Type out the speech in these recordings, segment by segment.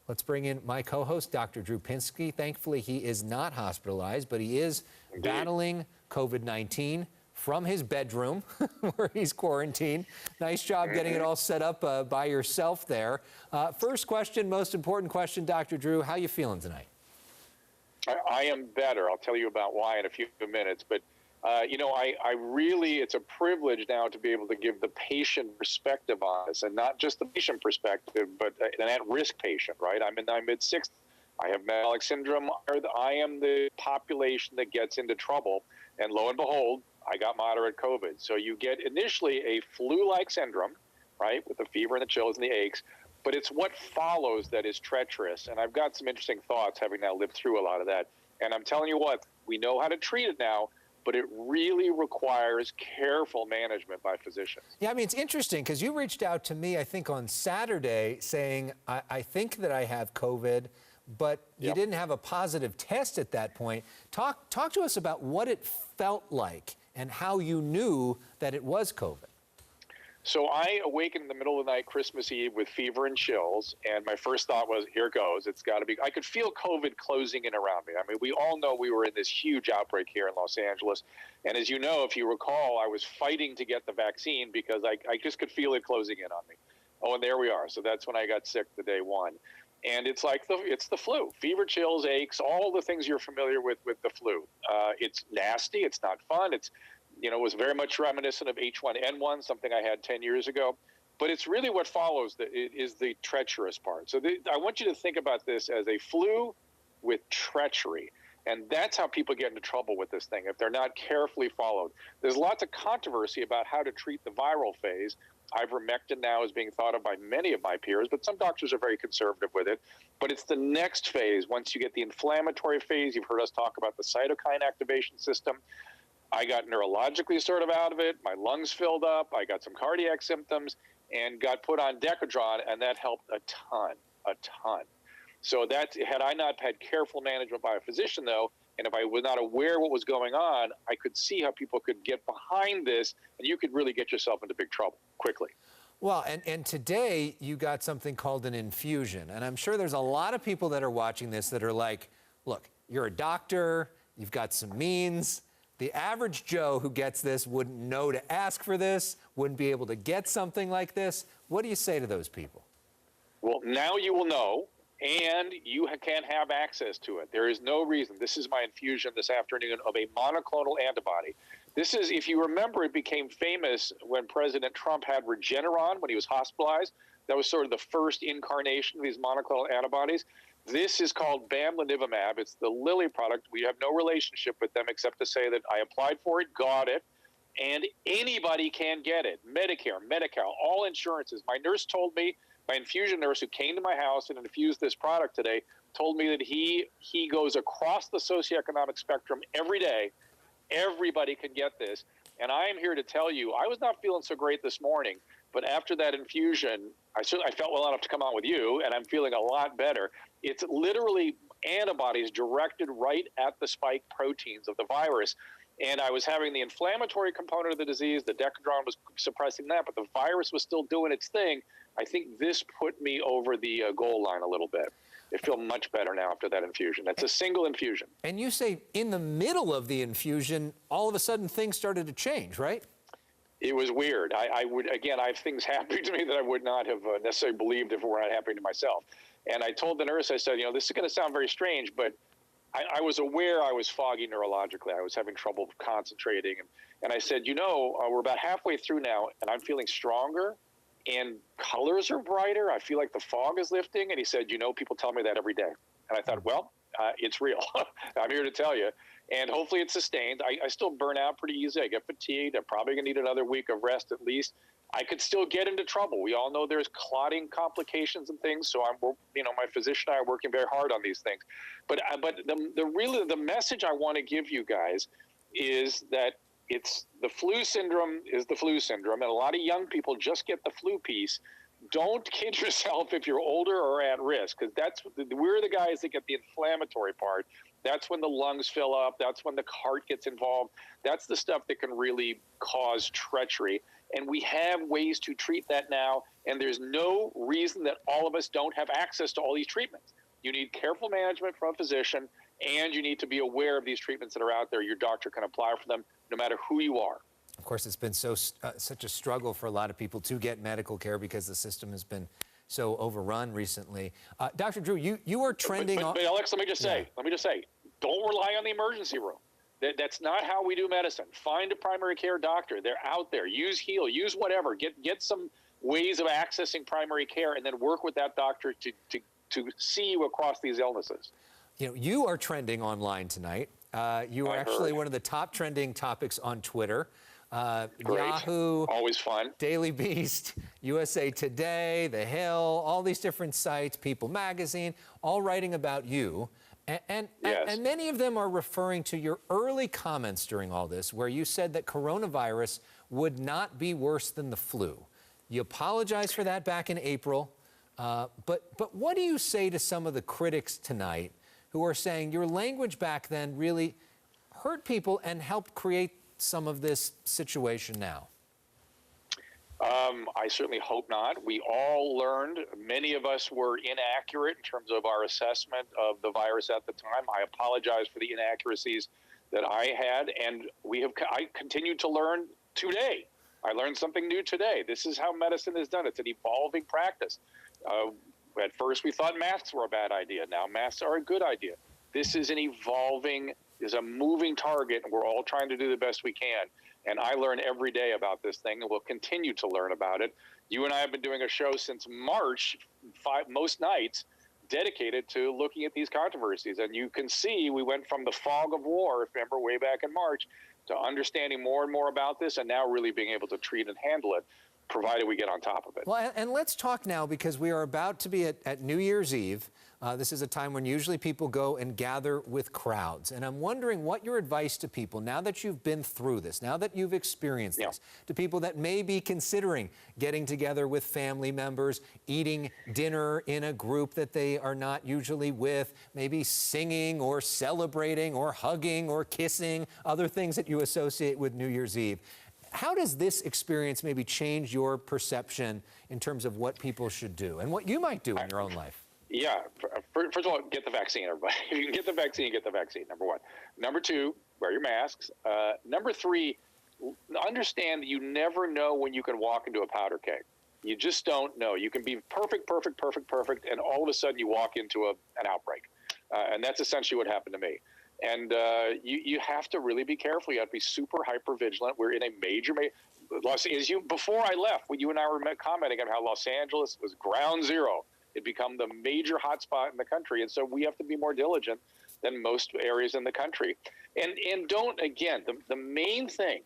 Let's bring in my co-host, Dr. Drew Pinsky. Thankfully, he is not hospitalized, but he is battling COVID-19 from his bedroom where he's quarantined. Nice job getting it all set up by yourself there. First question, most important question, Dr. Drew, how you feeling tonight? I am better. I'll tell you about why in a few minutes. But, you know, I really, it's a privilege now to be able to give the patient perspective on this, and not just the patient perspective, but an at-risk patient, right? I'm in my mid-60s. I have metabolic syndrome. I am the population that gets into trouble. And lo and behold, I got moderate COVID. So you get initially a flu-like syndrome, right, with the fever and the chills and the aches. But it's what follows that is treacherous. And I've got some interesting thoughts having now lived through a lot of that. And I'm telling you what, we know how to treat it now, but it really requires careful management by physicians. Yeah, I mean, it's interesting because you reached out to me, I think, on Saturday saying, I think that I have COVID, but you didn't have a positive test at that point. Talk to us about what it felt like and how you knew that it was COVID. So I awakened in the middle of the night, Christmas Eve, with fever and chills, and my first thought was, here it goes. It's got to be. I could feel COVID closing in around me. I mean, we all know we were in this huge outbreak here in Los Angeles, and as you know, if you recall, I was fighting to get the vaccine because I just could feel it closing in on me. Oh, and there we are. So that's when I got sick the day one. And it's like it's the flu. Fever, chills, aches, all the things you're familiar with the flu. It's nasty. It's not fun. It's, you know, it was very much reminiscent of H1N1, something I had 10 years ago. But it's really what follows that is the treacherous part. So I want you to think about this as a flu with treachery. And that's how people get into trouble with this thing if they're not carefully followed. There's lots of controversy about how to treat the viral phase. Ivermectin now is being thought of by many of my peers, but some doctors are very conservative with it. But it's the next phase. Once you get the inflammatory phase, you've heard us talk about the cytokine activation system. I got neurologically sort of out of it. My lungs filled up. I got some cardiac symptoms and got put on Decadron, and that helped a ton. So that, had I not had careful management by a physician, though, and if I was not aware what was going on, I could see how people could get behind this, and you could really get yourself into big trouble quickly. Well, and today you got something called an infusion, and I'm sure there's a lot of people that are watching this that are like, look, you're a doctor, you've got some means. The average Joe who gets this wouldn't know to ask for this, wouldn't be able to get something like this. What do you say to those people? Well, now you will know, and you can have access to it. There is no reason. This is my infusion this afternoon of a monoclonal antibody. This is, if you remember, it became famous when President Trump had Regeneron when he was hospitalized. That was sort of the first incarnation of these monoclonal antibodies. This is called bamlanivimab. It's the Lilly product. We have no relationship with them except to say that I applied for it, got it, and anybody can get it. Medicare, Medi-Cal, all insurances. My nurse told me, my infusion nurse who came to my house and infused this product today, told me that he goes across the socioeconomic spectrum every day. Everybody can get this. And I am here to tell you, I was not feeling so great this morning, but after that infusion, I felt well enough to come on with you, and I'm feeling a lot better. It's literally antibodies directed right at the spike proteins of the virus. And I was having the inflammatory component of the disease. The Decadron was suppressing that, but the virus was still doing its thing. I think this put me over the goal line a little bit. I feel much better now after that infusion. It's a single infusion. And you say in the middle of the infusion, all of a sudden things started to change, right? It was weird. I have things happening to me that I would not have necessarily believed if it were not happening to myself. And I told the nurse, I said, you know, this is going to sound very strange, but I was aware I was foggy neurologically. I was having trouble concentrating. And I said, you know, we're about halfway through now, and I'm feeling stronger, and colors are brighter. I feel like the fog is lifting. And he said, you know, people tell me that every day. And I thought, well, it's real. I'm here to tell you. And hopefully it's sustained. I still burn out pretty easily. I get fatigued. I'm probably going to need another week of rest at least. I could still get into trouble. We all know there's clotting complications and things. So my physician and I are working very hard on these things. But the message I want to give you guys is that it's the flu syndrome is the flu syndrome. And a lot of young people just get the flu piece. Don't kid yourself if you're older or at risk, because we're the guys that get the inflammatory part. That's when the lungs fill up. That's when the heart gets involved. That's the stuff that can really cause treachery. And we have ways to treat that now. And there's no reason that all of us don't have access to all these treatments. You need careful management from a physician, and you need to be aware of these treatments that are out there. Your doctor can apply for them no matter who you are. Of course, it's been such a struggle for a lot of people to get medical care because the system has been so overrun recently. Dr. Drew, you are trending on... But Alex, let me just say, don't rely on the emergency room. That's not how we do medicine. Find a primary care doctor. They're out there. Use Heal. Use whatever. Get some ways of accessing primary care, and then work with that doctor to see you across these illnesses. You know, you are trending online tonight. You are actually one of the top trending topics on Twitter. Great. Yahoo, always fun. Daily Beast, USA Today, The Hill, all these different sites, People Magazine, all writing about you. And many of them are referring to your early comments during all this, where you said that coronavirus would not be worse than the flu. You apologized for that back in April. But what do you say to some of the critics tonight who are saying your language back then really hurt people and helped create some of this situation now? I certainly hope not. We all learned. Many of us were inaccurate in terms of our assessment of the virus at the time. I apologize for the inaccuracies that I had, and I continue to learn today. I learned something new today. This is how medicine is done. It's an evolving practice. At first, we thought masks were a bad idea. Now masks are a good idea. This is a moving target, and we're all trying to do the best we can. And I learn every day about this thing, and we'll continue to learn about it. You and I have been doing a show since March, most nights, dedicated to looking at these controversies. And you can see we went from the fog of war, if you remember, way back in March, to understanding more and more about this, and now really being able to treat and handle it, provided we get on top of it. Well, and let's talk now, because we are about to be at New Year's Eve. This is a time when usually people go and gather with crowds. And I'm wondering what your advice to people, now that you've been through this, now that you've experienced this, to people that may be considering getting together with family members, eating dinner in a group that they are not usually with, maybe singing or celebrating or hugging or kissing, other things that you associate with New Year's Eve. How does this experience maybe change your perception in terms of what people should do and what you might do in your own life? Yeah. First of all, get the vaccine, everybody. If you can get the vaccine, get the vaccine, number one. Number two, wear your masks. Number three, understand that you never know when you can walk into a powder keg. You just don't know. You can be perfect, and all of a sudden you walk into an outbreak. And that's essentially what happened to me. And you have to really be careful. You have to be super hyper vigilant. We're in a major before I left, when you and I were commenting on how Los Angeles was ground zero. It become the major hotspot in the country. And so we have to be more diligent than most areas in the country. And don't, again, the main thing,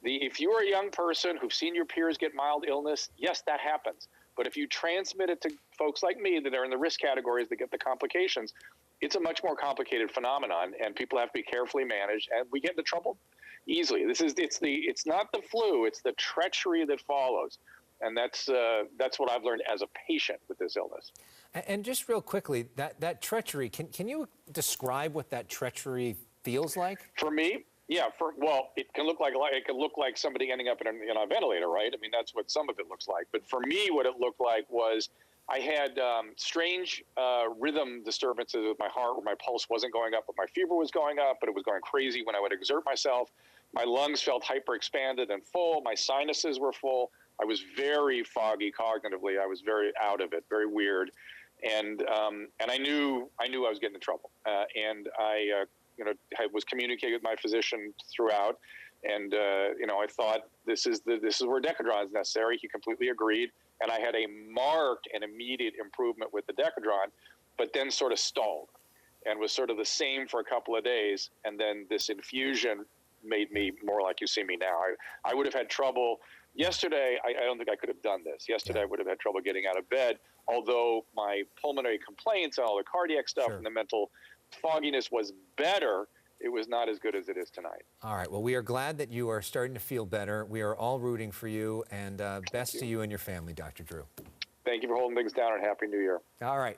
if you're a young person who've seen your peers get mild illness, yes, that happens. But if you transmit it to folks like me that are in the risk categories that get the complications, it's a much more complicated phenomenon, and people have to be carefully managed, and we get into trouble easily. It's not the flu, it's the treachery that follows. And that's what I've learned as a patient with this illness. And just real quickly, that treachery, can you describe what that treachery feels like? For me, yeah. It can look like somebody ending up in a ventilator, right? I mean, that's what some of it looks like. But for me, what it looked like was I had strange rhythm disturbances with my heart, where my pulse wasn't going up, but my fever was going up, but it was going crazy when I would exert myself. My lungs felt hyperexpanded and full. My sinuses were full. I was very foggy cognitively. I was very out of it, very weird, and I knew I was getting in trouble. And I was communicating with my physician throughout, and I thought this is where Decadron is necessary. He completely agreed, and I had a marked and immediate improvement with the Decadron, but then sort of stalled, and was sort of the same for a couple of days, and then this infusion made me more like you see me now. I would have had trouble. Yesterday, I don't think I could have done this. Yesterday, I would have had trouble getting out of bed, although my pulmonary complaints and all the cardiac stuff and the mental fogginess was better. It was not as good as it is tonight. All right. Well, we are glad that you are starting to feel better. We are all rooting for you, and best to you and your family, Dr. Drew. Thank you for holding things down, and Happy New Year. All right.